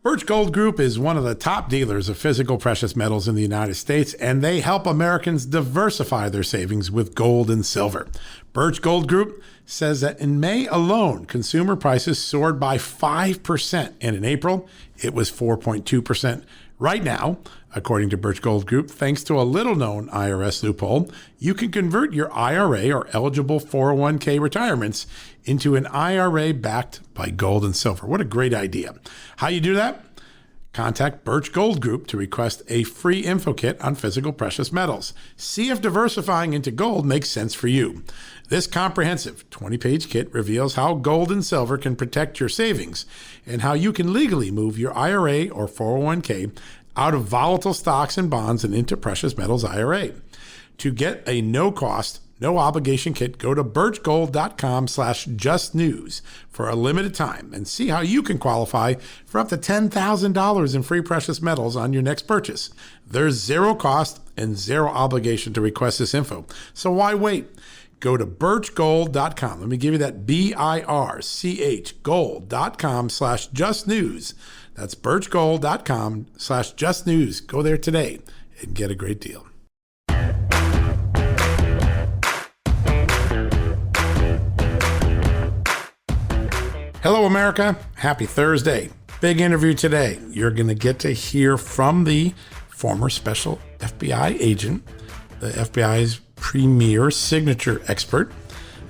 Birch Gold Group is one of the top dealers of physical precious metals in the United States, and they help Americans diversify their savings with gold and silver. Birch Gold Group says that in May alone, consumer prices soared by 5%, and in April, it was 4.2%. Right now, according to Birch Gold Group, thanks to a little-known IRS loophole, you can convert your IRA or eligible 401k retirements into an IRA backed by gold and silver. What a great idea. How you do that? Contact Birch Gold Group to request a free info kit on physical precious metals. See if diversifying into gold makes sense for you. This comprehensive 20-page kit reveals how gold and silver can protect your savings and how you can legally move your IRA or 401k out of volatile stocks and bonds and into precious metals IRA. To get a no-cost, no-obligation kit, go to birchgold.com/justnews for a limited time and see how you can qualify for up to $10,000 in free precious metals on your next purchase. There's zero cost and zero obligation to request this info, so why wait? Go to birchgold.com. Let me give you that BIRCH gold.com/justnews. That's birchgold.com/justnews. Go there today and get a great deal. Hello, America. Happy Thursday. Big interview today. You're going to get to hear from the former special FBI agent, the FBI's premier signature expert,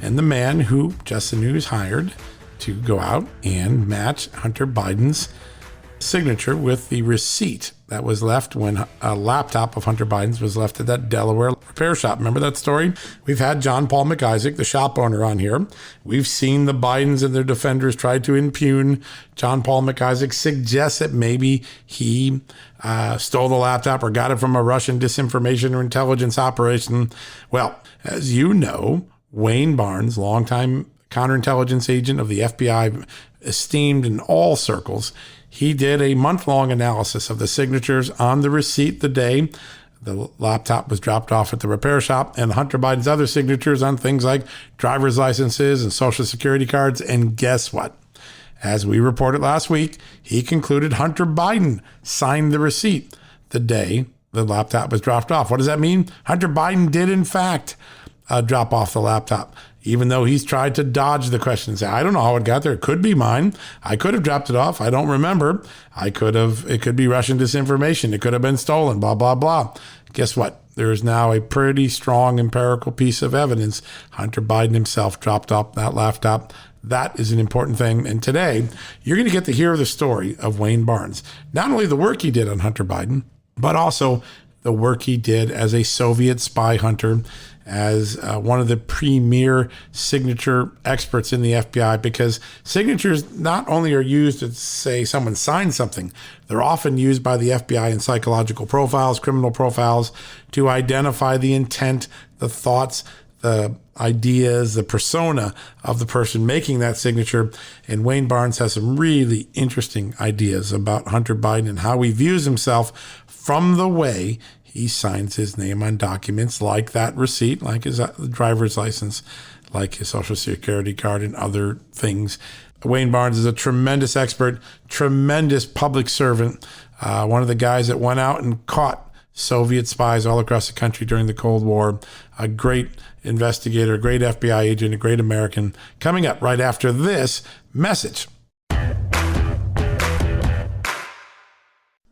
and the man who Just the News hired to go out and match Hunter Biden's signature with the receipt that was left when a laptop of Hunter Biden's was left at that Delaware repair shop. Remember that story? We've had John Paul McIsaac, the shop owner, on here. We've seen the Bidens and their defenders try to impugn John Paul McIsaac, suggests that maybe he stole the laptop or got it from a Russian disinformation or intelligence operation. Well, as you know, Wayne Barnes, longtime counterintelligence agent of the FBI, esteemed in all circles, he did a month-long analysis of the signatures on the receipt the day the laptop was dropped off at the repair shop, and Hunter Biden's other signatures on things like driver's licenses and social security cards. And guess what? As we reported last week, he concluded Hunter Biden signed the receipt the day the laptop was dropped off. What does that mean? Hunter Biden did, in fact, drop off the laptop, even though he's tried to dodge the question and say, I don't know how it got there. It could be mine. I could have dropped it off. I don't remember. It could be Russian disinformation. It could have been stolen, blah, blah, blah. Guess what? There is now a pretty strong empirical piece of evidence. Hunter Biden himself dropped off that laptop. That is an important thing. And today, you're going to get to hear the story of Wayne Barnes. Not only the work he did on Hunter Biden, but also the work he did as a Soviet spy hunter, as one of the premier signature experts in the FBI, because signatures not only are used to say someone signed something, they're often used by the FBI in psychological profiles, criminal profiles, to identify the intent, the thoughts, the ideas, the persona of the person making that signature. And Wayne Barnes has some really interesting ideas about Hunter Biden and how he views himself from the way he signs his name on documents like that receipt, like his driver's license, like his social security card and other things. Wayne Barnes is a tremendous expert, tremendous public servant, one of the guys that went out and caught Soviet spies all across the country during the Cold War, a great investigator, a great FBI agent, a great American. Coming up right after this message.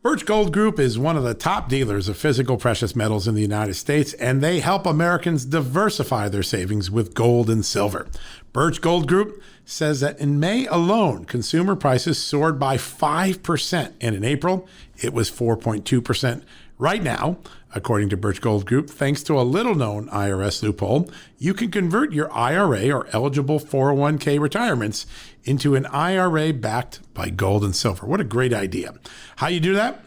Birch Gold Group is one of the top dealers of physical precious metals in the United States, and they help Americans diversify their savings with gold and silver. Birch Gold Group says that in May alone, consumer prices soared by 5%, and in April, it was 4.2%. Right now, according to Birch Gold Group, thanks to a little-known IRS loophole, you can convert your IRA or eligible 401k retirements into an IRA backed by gold and silver. What a great idea. How you do that?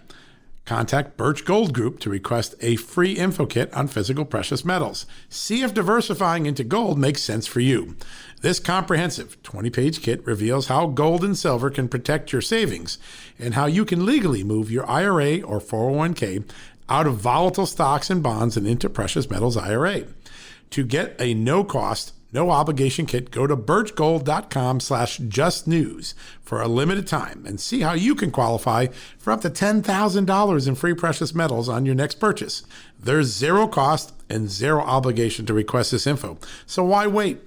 Contact Birch Gold Group to request a free info kit on physical precious metals. See if diversifying into gold makes sense for you. This comprehensive 20-page kit reveals how gold and silver can protect your savings and how you can legally move your IRA or 401k out of volatile stocks and bonds and into precious metals IRA. To get a no-cost, no obligation kit. Go to birchgold.com/justnews for a limited time and see how you can qualify for up to $10,000 in free precious metals on your next purchase. There's zero cost and zero obligation to request this info. So why wait?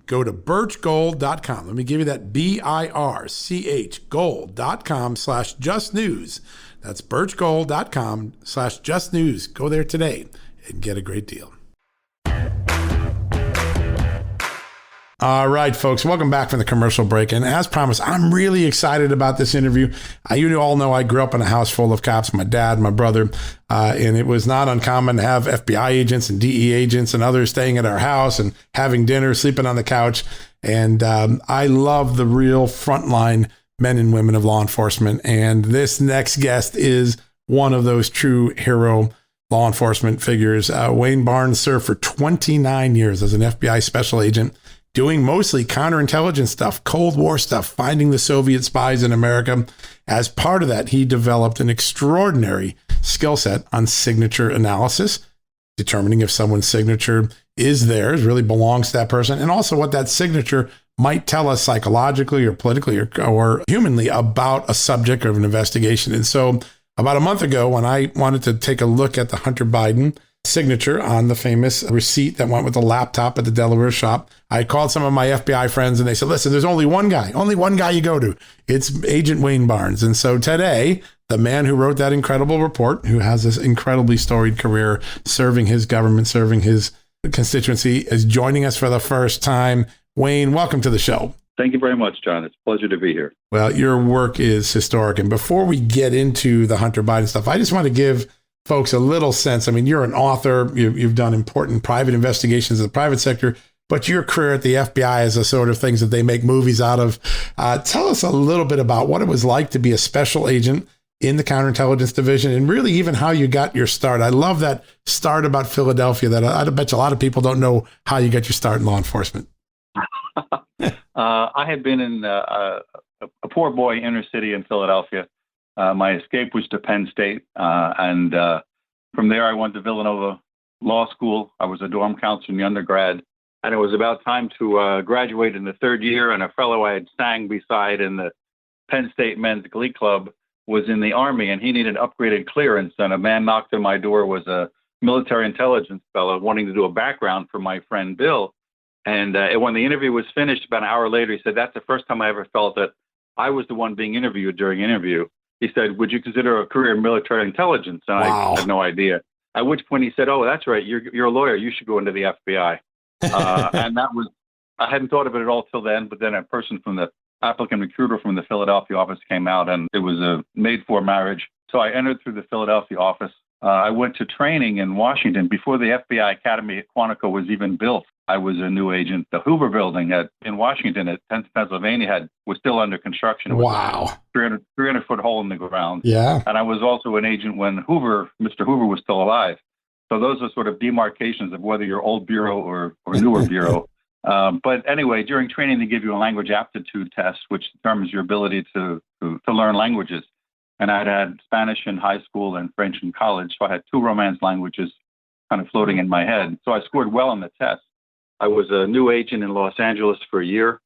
Go to birchgold.com. Let me give you that BIRCH gold.com/justnews. That's birchgold.com/justnews. Go there today and get a great deal. All right, folks, welcome back from the commercial break. And as promised, I'm really excited about this interview. You all know I grew up in a house full of cops, my dad, my brother, and it was not uncommon to have FBI agents and DE agents and others staying at our house and having dinner, sleeping on the couch. And I love the real frontline men and women of law enforcement. And this next guest is one of those true hero law enforcement figures. Wayne Barnes served for 29 years as an FBI special agent, doing mostly counterintelligence stuff, Cold War stuff, finding the Soviet spies in America. As part of that, he developed an extraordinary skill set on signature analysis, determining if someone's signature is theirs, really belongs to that person, and also what that signature might tell us psychologically or politically or humanly about a subject of an investigation. And so about a month ago, when I wanted to take a look at the Hunter Biden signature on the famous receipt that went with the laptop at the Delaware shop, I called some of my FBI friends and they said, listen, there's only one guy you go to. It's Agent Wayne Barnes. And so today, the man who wrote that incredible report, who has this incredibly storied career serving his government, serving his constituency, is joining us for the first time. Wayne, welcome to the show. Thank you very much, John. It's a pleasure to be here. Well, your work is historic. And before we get into the Hunter Biden stuff, I just want to give folks a little sense. I mean, you're an author. You've done important private investigations in the private sector, but your career at the FBI is the sort of things that they make movies out of. Tell us a little bit about what it was like to be a special agent in the counterintelligence division and really even how you got your start. I love that start about Philadelphia that I bet you a lot of people don't know how you got your start in law enforcement. I had been in a poor boy inner city in Philadelphia. My escape was to Penn State, and from there I went to Villanova Law School. I was a dorm counselor in the undergrad, and it was about time to graduate in the third year, and a fellow I had sang beside in the Penn State Men's Glee Club was in the Army, and he needed upgraded clearance, and a man knocked on my door, was a military intelligence fellow wanting to do a background for my friend Bill. And when the interview was finished, about an hour later, he said, that's the first time I ever felt that I was the one being interviewed during an interview. He said, would you consider a career in military intelligence? And Wow. I had no idea. At which point he said, oh, that's right. You're a lawyer. You should go into the FBI. And that was, I hadn't thought of it at all till then. But then a person from the applicant recruiter from the Philadelphia office came out, and it was a made-for marriage. So I entered through the Philadelphia office. I went to training in Washington before the FBI Academy at Quantico was even built. I was a new agent. The Hoover Building in Washington at Pennsylvania was still under construction. It was Wow. a 300-foot hole in the ground. Yeah. And I was also an agent when Mr. Hoover was still alive. So those are sort of demarcations of whether you're old bureau or newer bureau. But anyway, during training, they give you a language aptitude test, which determines your ability to learn languages. And I'd had Spanish in high school and French in college. So I had two Romance languages kind of floating in my head. So I scored well on the test. I was a new agent in Los Angeles for a year.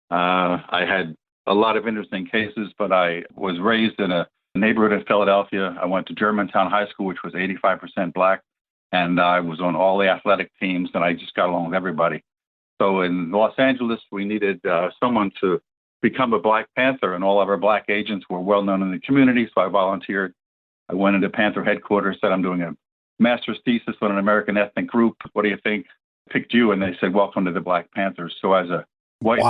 I had a lot of interesting cases, but I was raised in a neighborhood in Philadelphia. I went to Germantown High School, which was 85% Black, and I was on all the athletic teams, and I just got along with everybody. So in Los Angeles, we needed someone to become a Black Panther, and all of our Black agents were well known in the community, so I volunteered. I went into Panther headquarters, said I'm doing a master's thesis on an American ethnic group. What do you think? Picked you, and they said, welcome to the Black Panthers. So as a white,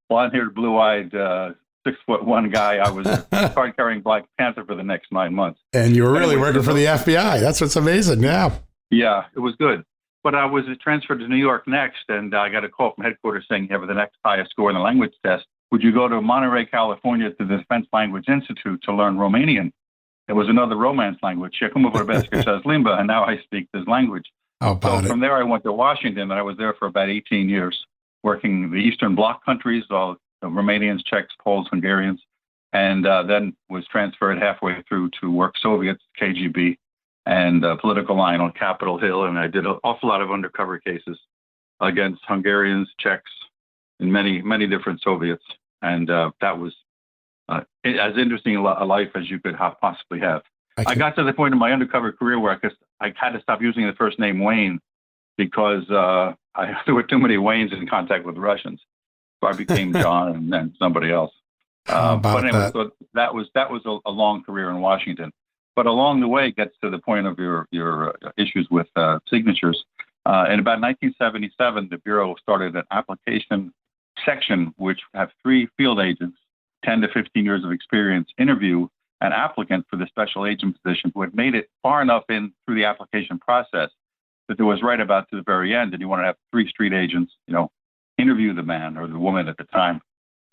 blonde-haired, blue-eyed, 6'1" guy, I was a card-carrying Black Panther for the next 9 months. And you were really working for the FBI. That's what's amazing. Yeah. Yeah, it was good. But I was transferred to New York next, and I got a call from headquarters saying you have the next highest score in the language test. Would you go to Monterey, California to the Defense Language Institute to learn Romanian? It was another Romance language. And now I speak this language. So from there, I went to Washington, and I was there for about 18 years, working the Eastern Bloc countries, all the Romanians, Czechs, Poles, Hungarians, and then was transferred halfway through to work Soviets, KGB, and political line on Capitol Hill, and I did an awful lot of undercover cases. against Hungarians, Czechs, and many, many different Soviets. And that was as interesting a life as you could possibly have. I got to the point in my undercover career where I had to stop using the first name Wayne because there were too many Waynes in contact with Russians. So I became John and then somebody else. But anyway, so that was a long career in Washington. But along the way, it gets to the point of your issues with signatures. In about 1977, the Bureau started an application section, which have 3 field agents, 10 to 15 years of experience, interview an applicant for the special agent position who had made it far enough in through the application process that there was right about to the very end, and you want to have 3 street agents, interview the man or the woman at the time.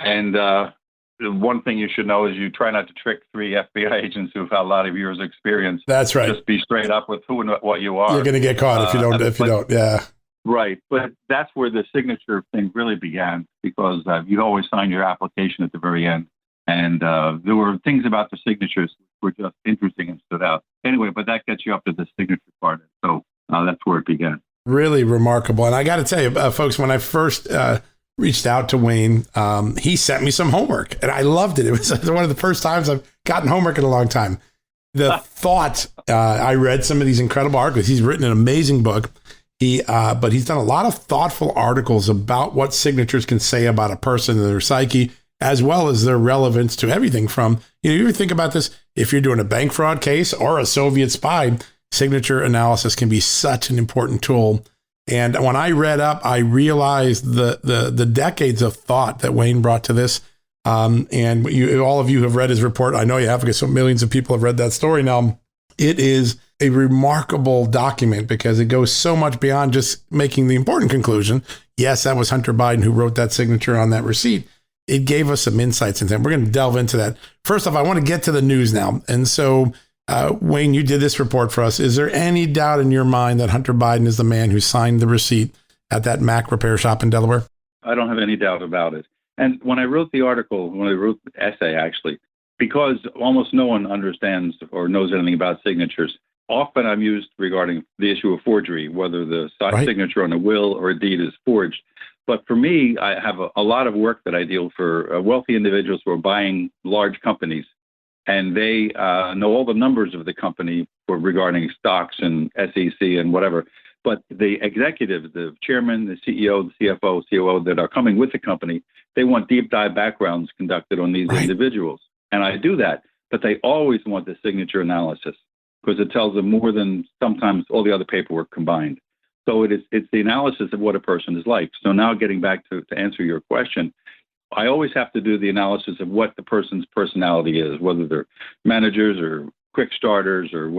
And the one thing you should know is you try not to trick 3 FBI agents who've had a lot of years of experience. That's right. Just be straight up with who and what you are. You're going to get caught if you don't. Yeah. Right. But that's where the signature thing really began, because you always sign your application at the very end. And there were things about the signatures which were just interesting and stood out. Anyway, but that gets you up to the signature part. So that's where it began. Really remarkable. And I got to tell you, folks, when I first reached out to Wayne, he sent me some homework and I loved it. It was one of the first times I've gotten homework in a long time. The thought, I read some of these incredible articles. He's written an amazing book. But he's done a lot of thoughtful articles about what signatures can say about a person and their psyche, as well as their relevance to everything from, you ever think about this? If you're doing a bank fraud case or a Soviet spy, signature analysis can be such an important tool. And when I read up, I realized the decades of thought that Wayne brought to this. And all of you have read his report. I know you have, because so millions of people have read that story now. It is a remarkable document because it goes so much beyond just making the important conclusion. Yes, that was Hunter Biden who wrote that signature on that receipt. It gave us some insights into it. We're going to delve into that. First off, I want to get to the news now. And so, Wayne, you did this report for us. Is there any doubt in your mind that Hunter Biden is the man who signed the receipt at that Mac repair shop in Delaware? I don't have any doubt about it. And when I wrote the article, when I wrote the essay, actually, because almost no one understands or knows anything about signatures, often I'm used regarding the issue of forgery, whether the signature on a will or a deed is forged. But for me, I have a lot of work that I deal for wealthy individuals who are buying large companies, and they know all the numbers of the company regarding stocks and SEC and whatever. But the executives, the chairman, the CEO, the CFO, COO that are coming with the company, they want deep dive backgrounds conducted on these individuals. And I do that, but they always want the signature analysis because it tells them more than sometimes all the other paperwork combined. So it's the analysis of what a person is like. So now getting back to answer your question, I always have to do the analysis of what the person's personality is, whether they're managers or quick starters or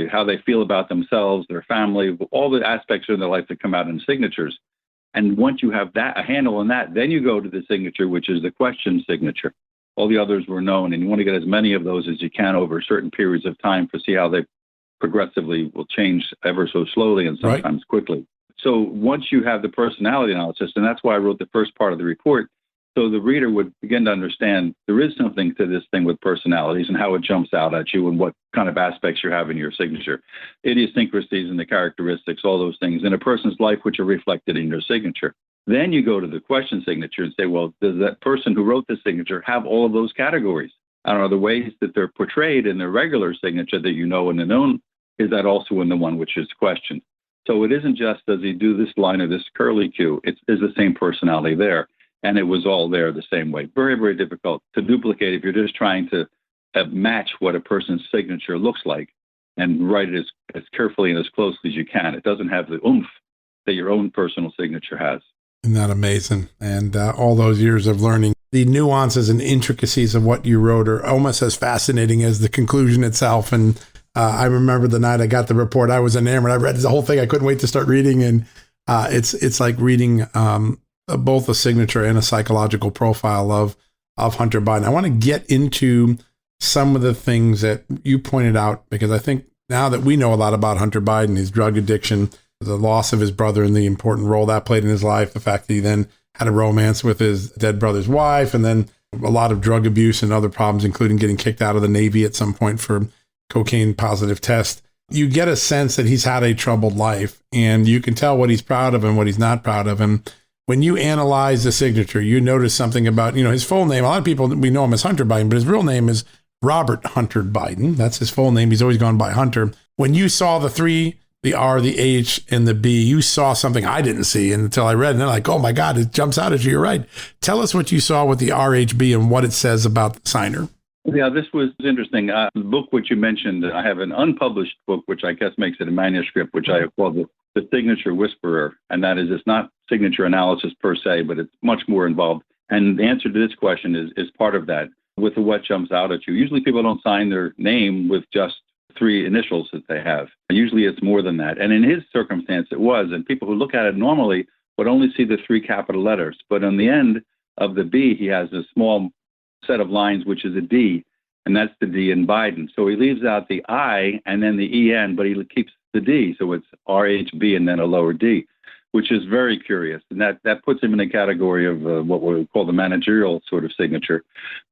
how they feel about themselves, their family, all the aspects of their life that come out in signatures. And once you have a handle on that, then you go to the signature, which is the question signature. All the others were known, and you want to get as many of those as you can over certain periods of time to see how they progressively will change ever so slowly and sometimes quickly. So once you have the personality analysis, and that's why I wrote the first part of the report, so the reader would begin to understand there is something to this thing with personalities and how it jumps out at you and what kind of aspects you have in your signature, idiosyncrasies and the characteristics, all those things in a person's life which are reflected in your signature. Then you go to the question signature and say, well, does that person who wrote the signature have all of those categories? And are the ways that they're portrayed in their regular signature that you know in the known, is that also in the one which is questioned? So it isn't just, does he do this line or this curly Q? It's the same personality there. And it was all there the same way. Very, very difficult to duplicate if you're just trying to match what a person's signature looks like and write it as carefully and as closely as you can. It doesn't have the oomph that your own personal signature has. Isn't that amazing? And all those years of learning the nuances and intricacies of what you wrote are almost as fascinating as the conclusion itself. And I remember the night I got the report, I was enamored. I read the whole thing. I couldn't wait to start reading. And it's like reading both a signature and a psychological profile of Hunter Biden. I want to get into some of the things that you pointed out, because I think now that we know a lot about Hunter Biden, his drug addiction, the loss of his brother and the important role that played in his life, the fact that he then had a romance with his dead brother's wife, and then a lot of drug abuse and other problems, including getting kicked out of the Navy at some point for cocaine positive test. You get a sense that he's had a troubled life, and you can tell what he's proud of and what he's not proud of. And when you analyze the signature, you notice something about, his full name. A lot of people, we know him as Hunter Biden, but his real name is Robert Hunter Biden. That's his full name. He's always gone by Hunter. When you saw the 3, the R, the H, and the B, you saw something I didn't see until I read it. And then like, oh my God, it jumps out at you. You're right. Tell us what you saw with the RHB and what it says about the signer. Yeah, this was interesting. The book which you mentioned, I have an unpublished book, which I guess makes it a manuscript, which I call the Signature Whisperer. And that is, it's not signature analysis per se, but it's much more involved. And the answer to this question is part of that. With the what jumps out at you. Usually people don't sign their name with just 3 initials that they have. Usually it's more than that. And in his circumstance, it was. And people who look at it normally would only see the 3 capital letters. But on the end of the B, he has a small set of lines, which is a D, and that's the D in Biden. So he leaves out the I and then the EN, but he keeps the D. So it's RHB and then a lower D, which is very curious. And that puts him in a category of what we call the managerial sort of signature,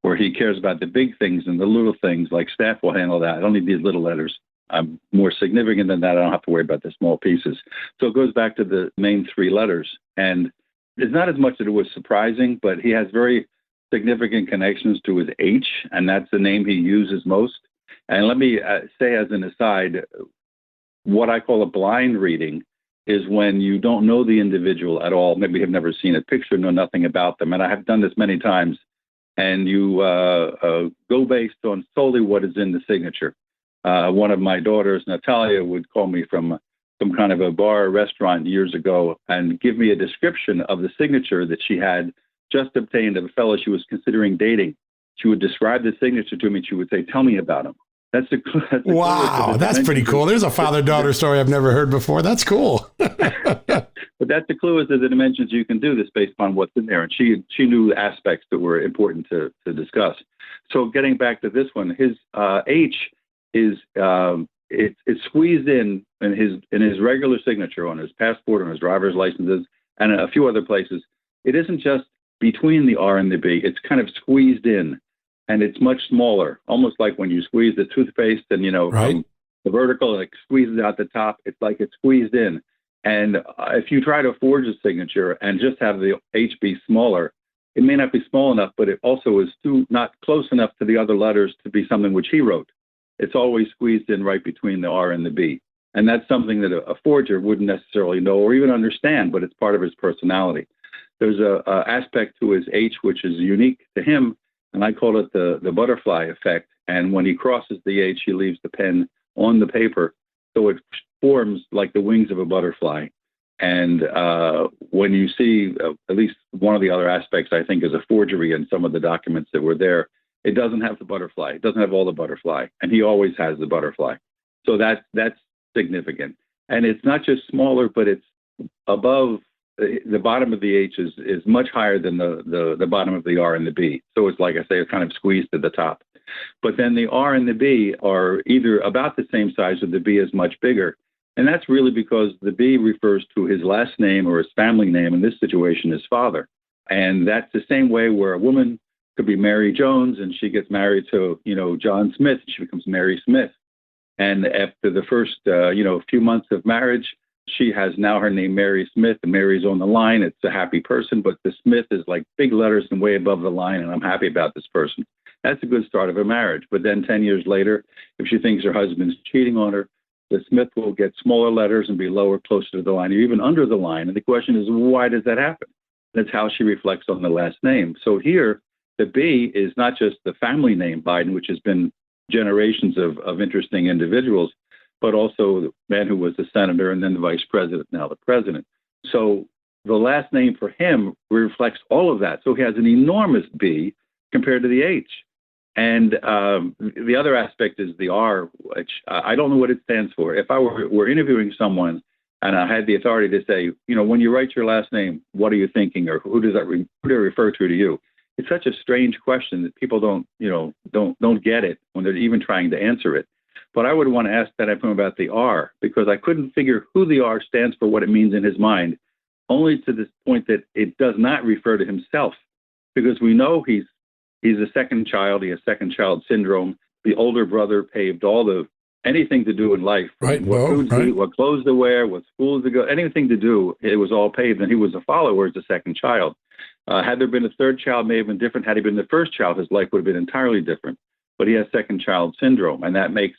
where he cares about the big things and the little things, like staff will handle that. I don't need these little letters. I'm more significant than that. I don't have to worry about the small pieces. So it goes back to the main 3 letters. And it's not as much that it was surprising, but he has very significant connections to his H, and that's the name he uses most. And let me say as an aside, what I call a blind reading is when you don't know the individual at all, maybe have never seen a picture, know nothing about them. And I have done this many times. And you go based on solely what is in the signature. One of my daughters, Natalia, would call me from some kind of a bar or restaurant years ago and give me a description of the signature that she had just obtained of a fellow she was considering dating. She would describe the signature to me. She would say, "Tell me about him." That's wow, that's pretty cool. There's a father-daughter story I've never heard before. That's cool. But that's the clue as to the dimensions you can do this based on what's in there. And she knew aspects that were important to discuss. So getting back to this one, his H is it's squeezed in his regular signature on his passport, on his driver's licenses, and a few other places. It isn't just between the R and the B. It's kind of squeezed in. And it's much smaller, almost like when you squeeze the toothpaste and, right. From the vertical, it squeezes out the top. It's like it's squeezed in. And if you try to forge a signature and just have the H be smaller, it may not be small enough, but it also is not close enough to the other letters to be something which he wrote. It's always squeezed in right between the R and the B. And that's something that a forger wouldn't necessarily know or even understand, but it's part of his personality. There's a aspect to his H which is unique to him, and I call it the butterfly effect. And when he crosses the H, he leaves the pen on the paper, so it forms like the wings of a butterfly. And when you see at least one of the other aspects, I think, is a forgery in some of the documents that were there, it doesn't have the butterfly. It doesn't have all the butterfly, and he always has the butterfly. So that's significant. And it's not just smaller, but it's above. The bottom of the H is much higher than the bottom of the R and the B. So it's like I say, it's kind of squeezed to the top. But then the R and the B are either about the same size or the B is much bigger. And that's really because the B refers to his last name or his family name, in this situation, his father. And that's the same way where a woman could be Mary Jones and she gets married to, John Smith, and she becomes Mary Smith. And after the first, few months of marriage, she has now her name Mary Smith, and Mary's on the line. It's a happy person, but the Smith is like big letters and way above the line, and I'm happy about this person. That's a good start of a marriage. But then 10 years later, if she thinks her husband's cheating on her, the Smith will get smaller letters and be lower, closer to the line, or even under the line. And the question is, why does that happen? That's how she reflects on the last name. So here, the B is not just the family name Biden, which has been generations of interesting individuals, but also the man who was the senator and then the vice president, now the president. So the last name for him reflects all of that. So he has an enormous B compared to the H. And the other aspect is the R, which I don't know what it stands for. If I were interviewing someone and I had the authority to say, when you write your last name, what are you thinking, or who does it refer to you? It's such a strange question that people don't get it when they're even trying to answer it. But I would want to ask that of him about the R, because I couldn't figure who the R stands for, what it means in his mind, only to the point that it does not refer to himself, because we know he's a second child. He has second child syndrome. The older brother paved all the anything to do in life, Right. what No, foods to right. eat, what clothes to wear, what schools to go, anything to do, it was all paid. And he was a follower as the second child. Had there been a third child, may have been different. Had he been the first child, his life would have been entirely different. But he has second child syndrome, and that makes,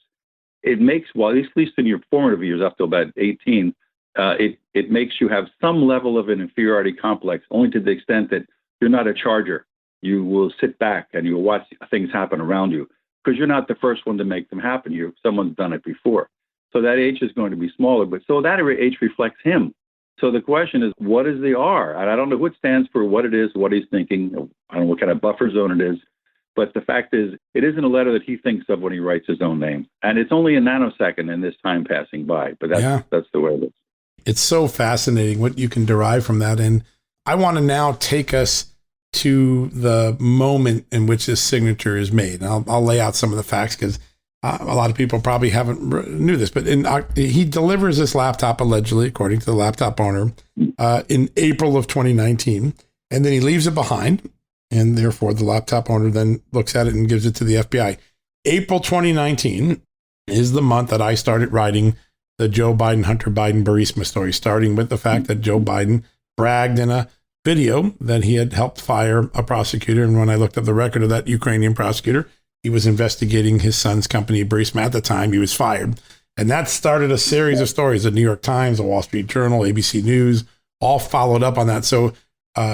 well, at least in your formative years, up to about 18, it makes you have some level of an inferiority complex, only to the extent that you're not a charger. You will sit back and you will watch things happen around you because you're not the first one to make them happen. Someone's done it before. So that H is going to be smaller, but so that H reflects him. So the question is, what is the R? And I don't know what stands for, what it is, what he's thinking. I don't know what kind of buffer zone it is. But the fact is, it isn't a letter that he thinks of when he writes his own name. And it's only a nanosecond in this time passing by. But that's the way it is. It's so fascinating what you can derive from that. And I want to now take us to the moment in which this signature is made. And I'll lay out some of the facts because a lot of people probably knew this. But he delivers this laptop, allegedly, according to the laptop owner, in April of 2019. And then he leaves it behind. And therefore, the laptop owner then looks at it and gives it to the FBI. April 2019 is the month that I started writing the Joe Biden, Hunter Biden, Burisma story, starting with the fact that Joe Biden bragged in a video that he had helped fire a prosecutor. And when I looked up the record of that Ukrainian prosecutor, he was investigating his son's company, Burisma. At the time, he was fired. And that started a series of stories. The New York Times, the Wall Street Journal, ABC News, all followed up on that. So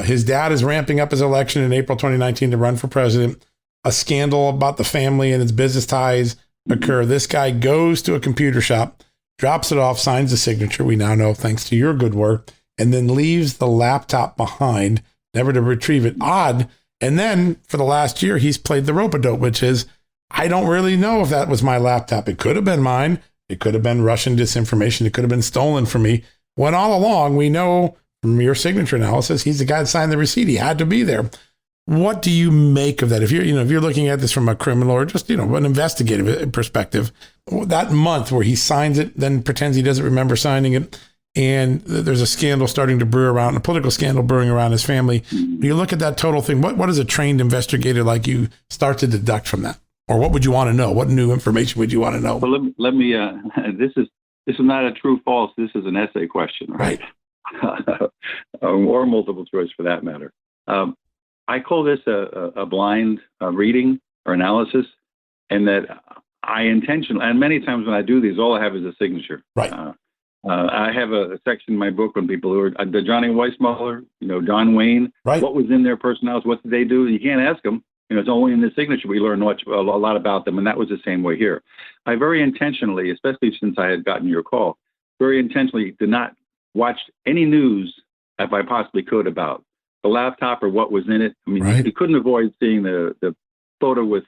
his dad is ramping up his election in April 2019 to run for president. A scandal about the family and its business ties occur. This guy goes to a computer shop, drops it off, signs the signature, we now know thanks to your good work, and then leaves the laptop behind, never to retrieve it. Odd. And then for the last year, he's played the rope-a-dope, which is, I don't really know if that was my laptop. It could have been mine. It could have been Russian disinformation. It could have been stolen from me. When all along, we know from your signature analysis, he's the guy that signed the receipt. He had to be there. What do you make of that? If you're looking at this from a criminal or just, an investigative perspective, that month where he signs it, then pretends he doesn't remember signing it, and there's a scandal starting to brew around, a political scandal brewing around his family. When you look at that total thing, what does a trained investigator like you start to deduct from that? Or what would you want to know? What new information would you want to know? Well, let me, this is not a true false. This is an essay question, right? Or multiple choice for that matter. I call this a blind reading or analysis, and that I intentionally, and many times when I do these, all I have is a signature. Right. I have a section in my book on people who are the Johnny Weissmuller, John Wayne. Right. What was in their personalities? What did they do? You can't ask them. It's only in the signature we learn a lot about them, and that was the same way here. I very intentionally, especially since I had gotten your call, very intentionally did not watch any news if I possibly could about the laptop or what was in it. I mean, right. You couldn't avoid seeing the photo with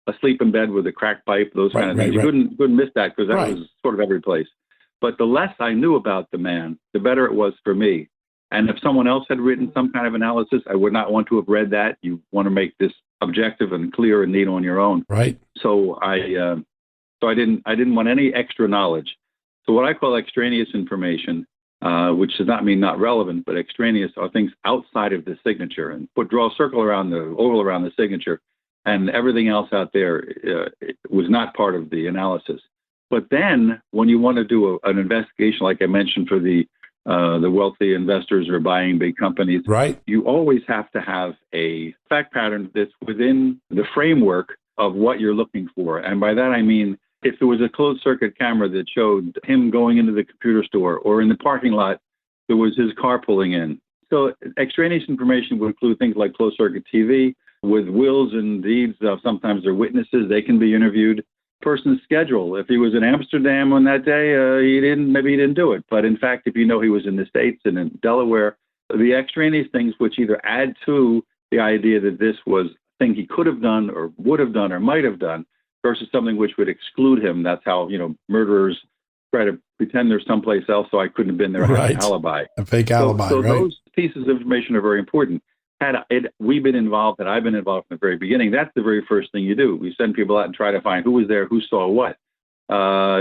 asleep in bed with a crack pipe, those kind of things. You couldn't miss that because that was sort of every place. But the less I knew about the man, the better it was for me. And if someone else had written some kind of analysis, I would not want to have read that. You want to make this objective and clear and neat on your own. Right. So I didn't want any extra knowledge. So what I call extraneous information, which does not mean not relevant, but extraneous are things outside of the signature, and draw a circle around the oval around the signature, and everything else out there was not part of the analysis. But then when you want to do an investigation, like I mentioned, for the wealthy investors who are buying big companies, right, you always have to have a fact pattern that's within the framework of what you're looking for. And by that, I mean, if there was a closed circuit camera that showed him going into the computer store, or in the parking lot, there was his car pulling in. So extraneous information would include things like closed circuit TV with wills and deeds. Sometimes they're witnesses. They can be interviewed. Person's schedule. If he was in Amsterdam on that day, maybe he didn't do it. But in fact, if he was in the States and in Delaware, the extraneous things which either add to the idea that this was a thing he could have done or would have done or might have done, versus something which would exclude him. That's how, murderers try to pretend they're someplace else, so I couldn't have been there. Right. I had an alibi. A fake alibi, so right? Those pieces of information are very important. Had I've been involved from the very beginning, that's the very first thing you do. We send people out and try to find who was there, who saw what.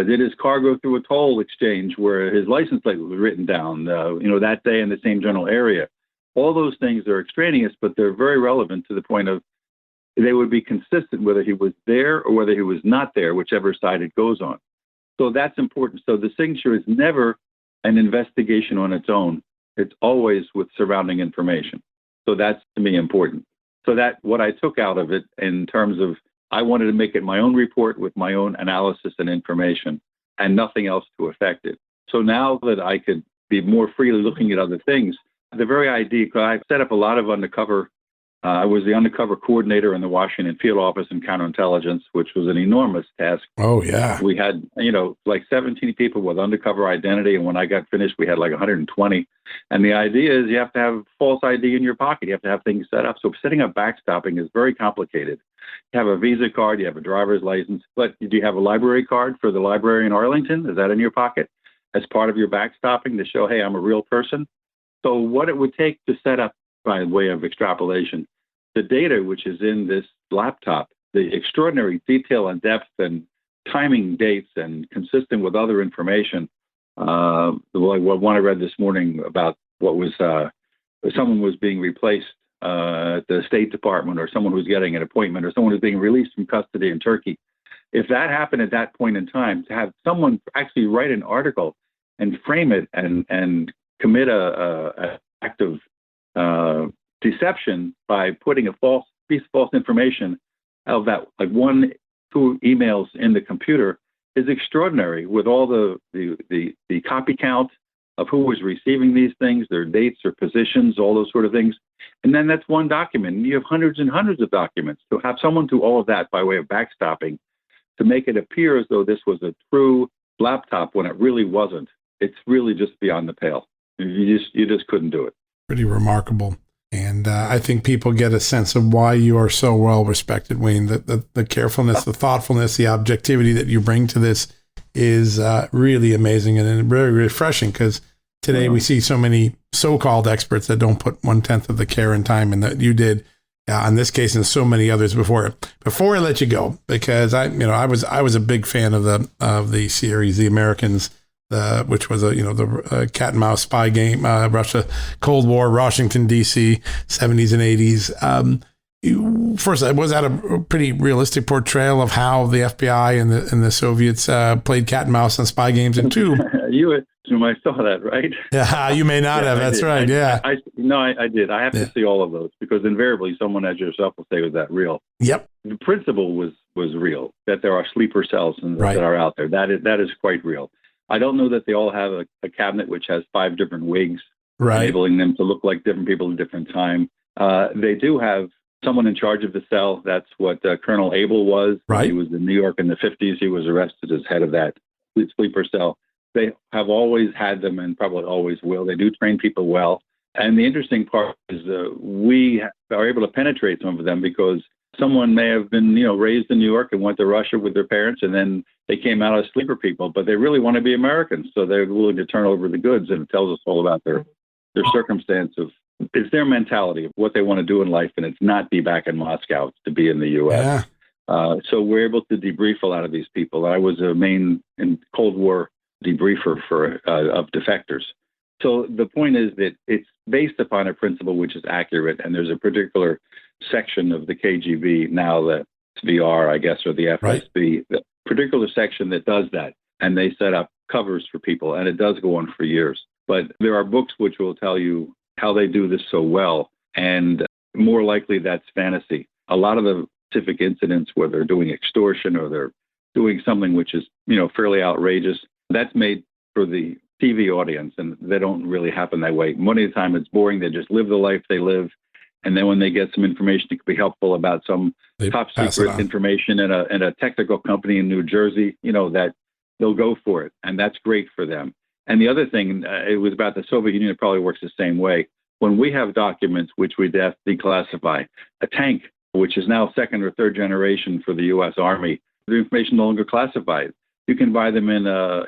Did his car go through a toll exchange where his license plate was written down, that day in the same general area? All those things are extraneous, but they're very relevant to the point of they would be consistent whether he was there or whether he was not there, whichever side it goes on. So that's important. So the signature is never an investigation on its own. It's always with surrounding information. So that's, to me, important. So that what I took out of it in terms of I wanted to make it my own report with my own analysis and information and nothing else to affect it. So now that I could be more freely looking at other things, the very idea, I set up a lot of undercover. I was the undercover coordinator in the Washington field office in counterintelligence, which was an enormous task. Oh, yeah. We had, like 17 people with undercover identity. And when I got finished, we had like 120. And the idea is you have to have false ID in your pocket. You have to have things set up. So setting up backstopping is very complicated. You have a Visa card, you have a driver's license, but do you have a library card for the library in Arlington? Is that in your pocket as part of your backstopping to show, hey, I'm a real person? So what it would take to set up, by way of extrapolation, the data which is in this laptop, the extraordinary detail and depth and timing dates and consistent with other information, like what one I read this morning about what was someone was being replaced at the State Department, or someone who's getting an appointment, or someone who's being released from custody in Turkey. If that happened at that point in time, to have someone actually write an article and frame it and commit a act of deception by putting a piece of false information of that, like 1-2 emails in the computer, is extraordinary, with all the copy count of who was receiving these things, their dates or positions, all those sort of things. And then that's one document. And you have hundreds and hundreds of documents. To have someone do all of that by way of backstopping to make it appear as though this was a true laptop when it really wasn't, it's really just beyond the pale. You just couldn't do it. Pretty remarkable. And I think people get a sense of why you are so well respected, Wayne. The carefulness, the thoughtfulness, the objectivity that you bring to this is really amazing and very refreshing, because today we see so many so-called experts that don't put 1/10 of the care and time in that you did on this case and so many others before. Before I let you go, because I was a big fan of the series, The Americans, which was the cat and mouse spy game, Russia, Cold War, Washington D.C., 70s and 80s. First, was that a pretty realistic portrayal of how the FBI and the Soviets played cat and mouse on spy games? And two, I saw that, right? Yeah, you may not have. That's right. Yeah. I did. I have to see all of those, because invariably someone as yourself will say, "Was that real?" Yep. The principle was real. That there are sleeper cells that are out there. That is quite real. I don't know that they all have a cabinet which has 5 different wigs, enabling them to look like different people at different time. They do have someone in charge of the cell. That's what Colonel Abel was. Right. He was in New York in the 50s. He was arrested as head of that sleeper cell. They have always had them and probably always will. They do train people well. And the interesting part is we are able to penetrate some of them, because someone may have been, raised in New York and went to Russia with their parents, and then they came out as sleeper people, but they really want to be Americans. So they're willing to turn over the goods, and it tells us all about their circumstance of, it's their mentality of what they want to do in life. And it's not be back in Moscow, it's to be in the U.S. Yeah. So we're able to debrief a lot of these people. I was a main in Cold War debriefer of defectors. So the point is that it's based upon a principle which is accurate, and there's a particular section of the KGB, now the VR, I guess, or the FSB, the particular section that does that, and they set up covers for people, and it does go on for years. But there are books which will tell you how they do this so well, and more likely that's fantasy. A lot of the specific incidents where they're doing extortion or they're doing something which is, fairly outrageous, that's made for the TV audience, and they don't really happen that way. Most of the time it's boring. They just live the life they live. And then when they get some information that could be helpful about some top secret information in a technical company in New Jersey, that they'll go for it. And that's great for them. And the other thing, it was about the Soviet Union. It probably works the same way. When we have documents which we declassify, a tank, which is now 2nd or 3rd generation for the U.S. Army, the information no longer classified. You can buy them in a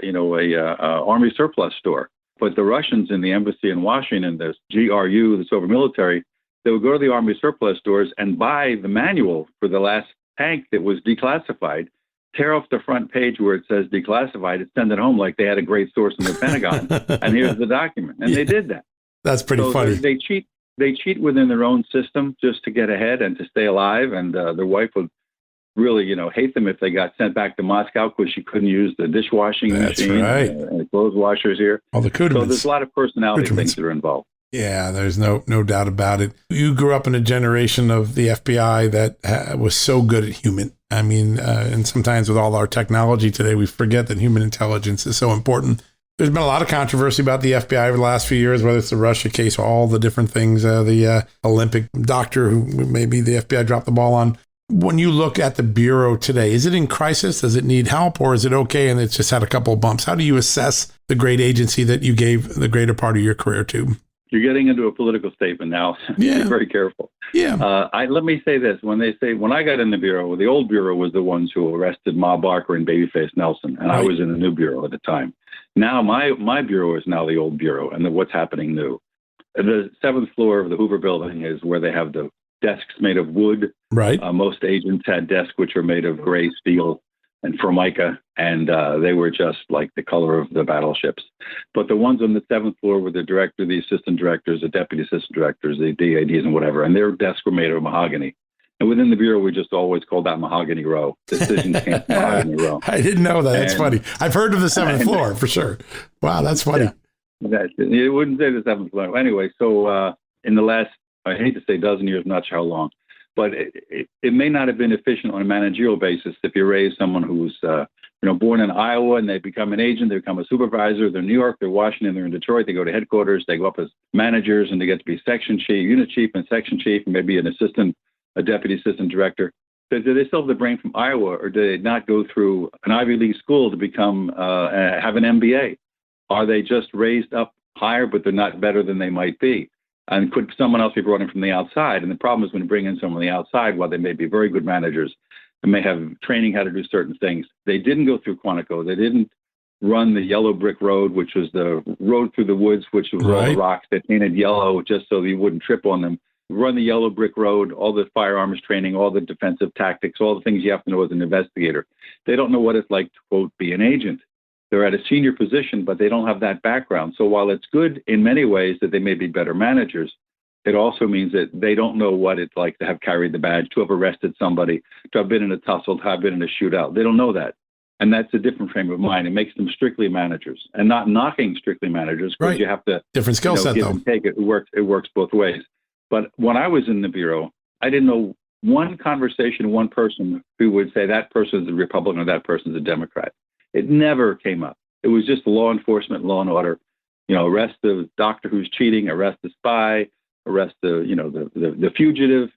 Army surplus store. But the Russians in the embassy in Washington, the GRU, the Soviet military, they would go to the Army surplus stores and buy the manual for the last tank that was declassified, tear off the front page where it says declassified, and send it home like they had a great source in the Pentagon. And here's the document. And they did that. That's pretty funny. They cheat. they cheat within their own system just to get ahead and to stay alive. And their wife would really, hate them if they got sent back to Moscow because she couldn't use the dishwashing machine and the clothes washers here. All the accoutrements. So there's a lot of personality things that are involved. Yeah, there's no doubt about it. You grew up in a generation of the FBI that was so good at human. I mean, and sometimes with all our technology today, we forget that human intelligence is so important. There's been a lot of controversy about the FBI over the last few years, whether it's the Russia case, all the different things, the Olympic doctor who maybe the FBI dropped the ball on. When you look at the Bureau today, is it in crisis? Does it need help, or is it okay and it's just had a couple of bumps? How do you assess the great agency that you gave the greater part of your career to? You're getting into a political statement now. Yeah. Be very careful. Yeah. Let me say this. When I got in the Bureau, the old Bureau was the ones who arrested Ma Barker and Babyface Nelson, and I was in the new Bureau at the time. Now my Bureau is now the old Bureau, and what's happening new. The 7th floor of the Hoover Building is where they have the desks made of wood. Right. Most agents had desks which are made of gray steel and formica, and they were just like the color of the battleships. But the ones on the 7th floor were the director, the assistant directors, the deputy assistant directors, the DADs and whatever, and their desks were made of mahogany. And within the Bureau, we just always called that Mahogany Row. Decisions came from Mahogany Row. I didn't know that. That's funny. I've heard of the 7th floor for sure. Wow, that's funny. Yeah, you wouldn't say the 7th floor. Anyway, so in the last, I hate to say dozen years, not sure how long, but it may not have been efficient on a managerial basis if you raise someone who's born in Iowa and they become an agent, they become a supervisor, they're in New York, they're Washington, they're in Detroit, they go to headquarters, they go up as managers and they get to be section chief, unit chief and section chief, and maybe an assistant, a deputy assistant director. Do they still have the brain from Iowa, or do they not go through an Ivy League school to become have an MBA? Are they just raised up higher, but they're not better than they might be? And could someone else be brought in from the outside? And the problem is when you bring in someone from the outside, while they may be very good managers and may have training how to do certain things, they didn't go through Quantico. They didn't run the yellow brick road, which was the road through the woods, which was all the rocks they painted yellow just so you wouldn't trip on them. Run the yellow brick road, all the firearms training, all the defensive tactics, all the things you have to know as an investigator. They don't know what it's like to, quote, be an agent. They're at a senior position, but they don't have that background. So while it's good in many ways that they may be better managers, it also means that they don't know what it's like to have carried the badge, to have arrested somebody, to have been in a tussle, to have been in a shootout. They don't know that. And that's a different frame of mind. It makes them strictly managers, and not knocking strictly managers, because you have to different skill set, give though. And take it. It works both ways. But when I was in the Bureau, I didn't know one conversation, one person who would say that person is a Republican or that person is a Democrat. It never came up. It was just law enforcement, law and order. Arrest the doctor who's cheating, arrest the spy, arrest the fugitive.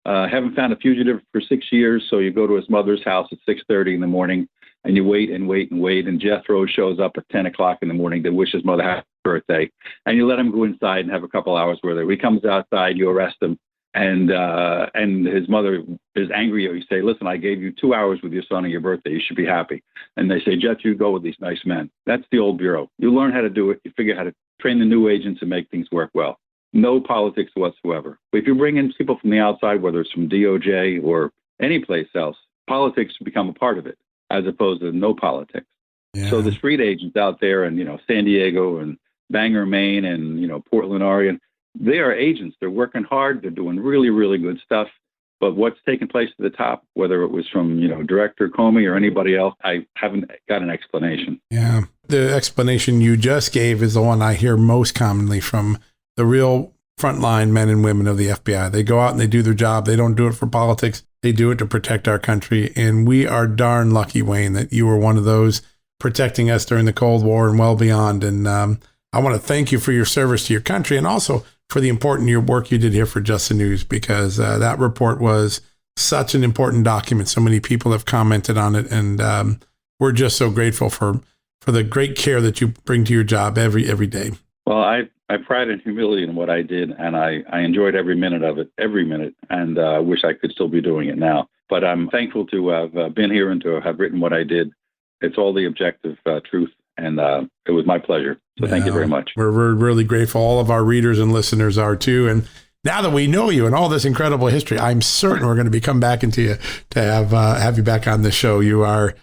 Haven't found a fugitive for 6 years, so you go to his mother's house at 6:30 in the morning, and you wait and wait and wait, and Jethro shows up at 10 o'clock in the morning to wish his mother happy birthday, and you let him go inside and have a couple hours with her. He comes outside, you arrest him, and his mother is angry. You say, listen, I gave you 2 hours with your son on your birthday. You should be happy. And they say, Jethro, you go with these nice men. That's the old Bureau. You learn how to do it. You figure how to train the new agents and make things work well. No politics whatsoever. But if you bring in people from the outside, whether it's from DOJ or any place else, politics become a part of it, as opposed to no politics. Yeah. So the street agents out there in, San Diego and Bangor, Maine, and, Portland, Oregon, they are agents. They're working hard. They're doing really, really good stuff. But what's taking place at the top, whether it was from, Director Comey or anybody else, I haven't got an explanation. Yeah. The explanation you just gave is the one I hear most commonly from the real frontline men and women of the FBI. They go out and they do their job. They don't do it for politics. They do it to protect our country. And we are darn lucky, Wayne, that you were one of those protecting us during the Cold War and well beyond. And I want to thank you for your service to your country, and also for the important work you did here for Just the News, because that report was such an important document. So many people have commented on it, and we're just so grateful for the great care that you bring to your job every day. Well, I pride and humility in what I did, and I enjoyed every minute of it, and I wish I could still be doing it now. But I'm thankful to have been here and to have written what I did. It's all the objective truth, and it was my pleasure. So thank you very much. We're really grateful. All of our readers and listeners are too. And now that we know you and all this incredible history, I'm certain we're going to be coming back into you to have you back on the show. You are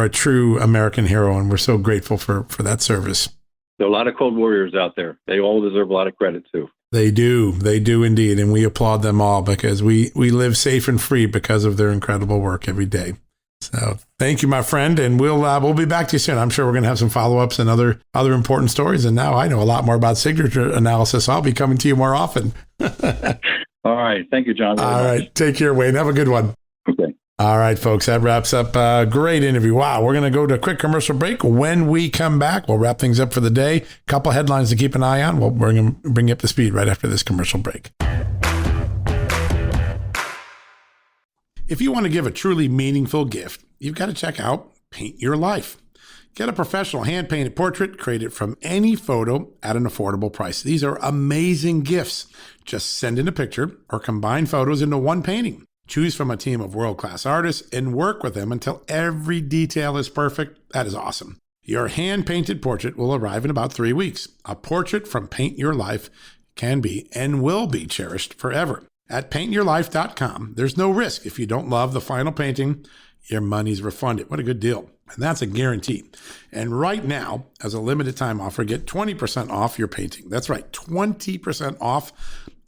a true American hero, and we're so grateful for that service. There are a lot of cold warriors out there. They all deserve a lot of credit too. They do indeed. And we applaud them all because we live safe and free because of their incredible work every day. So thank you, my friend. And we'll be back to you soon. I'm sure we're going to have some follow-ups and other important stories. And now I know a lot more about signature analysis. I'll be coming to you more often. All right. Thank you, John. All right. Take care, Wayne. Have a good one. Okay. All right, folks, that wraps up a great interview. Wow, we're going to go to a quick commercial break. When we come back, we'll wrap things up for the day. A couple headlines to keep an eye on. We'll bring you up to speed right after this commercial break. If you want to give a truly meaningful gift, you've got to check out Paint Your Life. Get a professional hand-painted portrait created from any photo at an affordable price. These are amazing gifts. Just send in a picture or combine photos into one painting. Choose from a team of world-class artists and work with them until every detail is perfect. That is awesome. Your hand-painted portrait will arrive in about 3 weeks. A portrait from Paint Your Life can be and will be cherished forever. At paintyourlife.com, there's no risk. If you don't love the final painting, your money's refunded. What a good deal. And that's a guarantee. And right now, as a limited time offer, get 20% off your painting. That's right, 20% off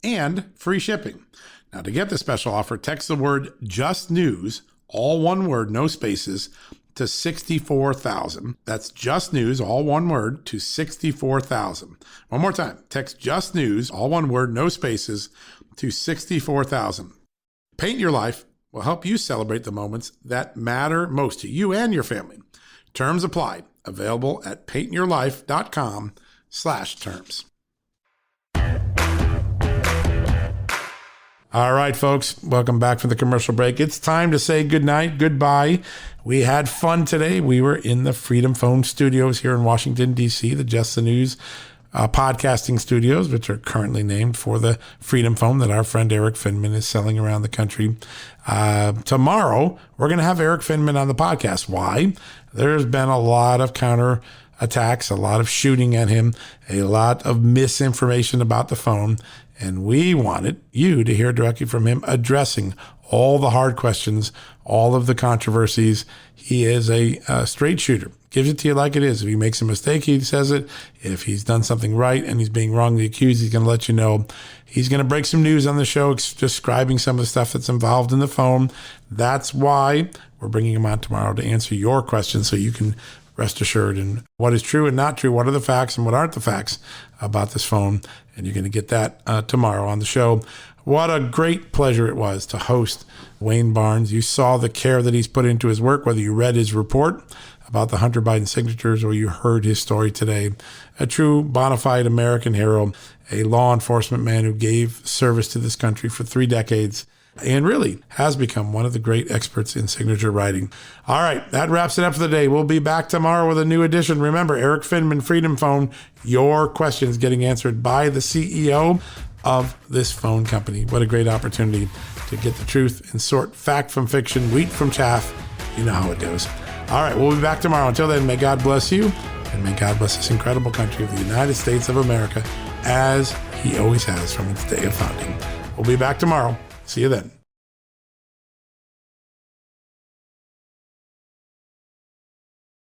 and free shipping. Now, to get the special offer, text the word Just News, all one word, no spaces, to 64,000. That's Just News, all one word, to 64,000. One more time, text Just News, all one word, no spaces, to 64,000. Paint Your Life will help you celebrate the moments that matter most to you and your family. Terms apply. Available at paintyourlife.com/terms. All right, folks, welcome back from the commercial break. It's time to say goodnight, goodbye. We had fun today. We were in the Freedom Phone studios here in Washington, D.C., the Just the News podcasting studios, which are currently named for the Freedom Phone that our friend Eric Finman is selling around the country. Tomorrow, we're going to have Eric Finman on the podcast. Why? There's been a lot of counter attacks, a lot of shooting at him, a lot of misinformation about the phone. And we wanted you to hear directly from him addressing all the hard questions, all of the controversies. He is a straight shooter, gives it to you like it is. If he makes a mistake, he says it. If he's done something right and he's being wrongly accused, he's going to let you know. He's going to break some news on the show, describing some of the stuff that's involved in the phone. That's why we're bringing him on tomorrow to answer your questions so you can rest assured in what is true and not true, what are the facts and what aren't the facts about this phone. And you're going to get that tomorrow on the show. What a great pleasure it was to host Wayne Barnes. You saw the care that he's put into his work, whether you read his report about the Hunter Biden signatures or you heard his story today. A true bona fide American hero, a law enforcement man who gave service to this country for 3 decades. And really has become one of the great experts in signature writing. All right, that wraps it up for the day. We'll be back tomorrow with a new edition. Remember, Eric Finman, Freedom Phone, your questions getting answered by the CEO of this phone company. What a great opportunity to get the truth and sort fact from fiction, wheat from chaff. You know how it goes. All right, we'll be back tomorrow. Until then, may God bless you, and may God bless this incredible country of the United States of America, as he always has from its day of founding. We'll be back tomorrow. See you then.